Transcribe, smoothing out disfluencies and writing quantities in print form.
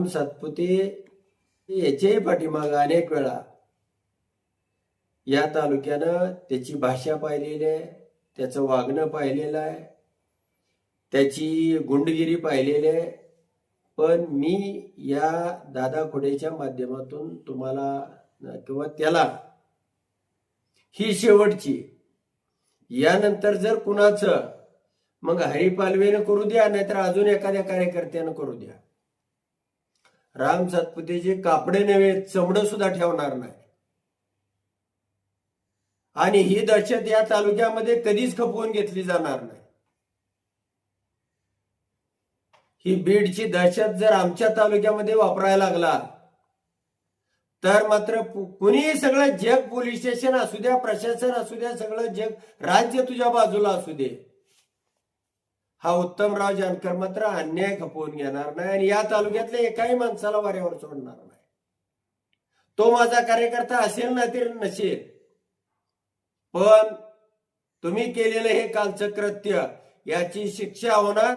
सातपुते याच्याही पाठीमागं अनेक वेळा या तालुक्यानं त्याची भाषा पाहिलेली आहे, त्याचं वागणं पाहिलेलं आहे, त्याची गुंडगिरी पाहिलेली आहे. पण मी या दादा खोडेच्या माध्यमातून तुम्हाला किंवा त्याला ही शेवटची, यानंतर जर कुणाचं मग हरिपालवेनं करू द्या, नाहीतर अजून एखाद्या कार्यकर्त्यानं करू द्या, राम सातपुतेचे कापडे नव्हे चमडं सुद्धा ठेवणार नाही. आणि ही दहशत या तालुक्यामध्ये कधीच खपवून घेतली जाणार नाही. ही बीडची दहशत जर आमच्या तालुक्यामध्ये वापरायला लागला तर मात्र कुणीही सगळं जग, पोलीस स्टेशन असू द्या, प्रशासन असू द्या, सगळं जग, राज्य तुझ्या बाजूला असू दे, हा उत्तमराव जानकर मात्र अन्याय खपवून घेणार नाही आणि या तालुक्यातल्या एकाही माणसाला वाऱ्यावर सोडणार नाही. तो माझा कार्यकर्ता असेल ना तरी नसेल, पण तुम्ही केलेलं हे कालचं कृत्य, याची शिक्षा होणार.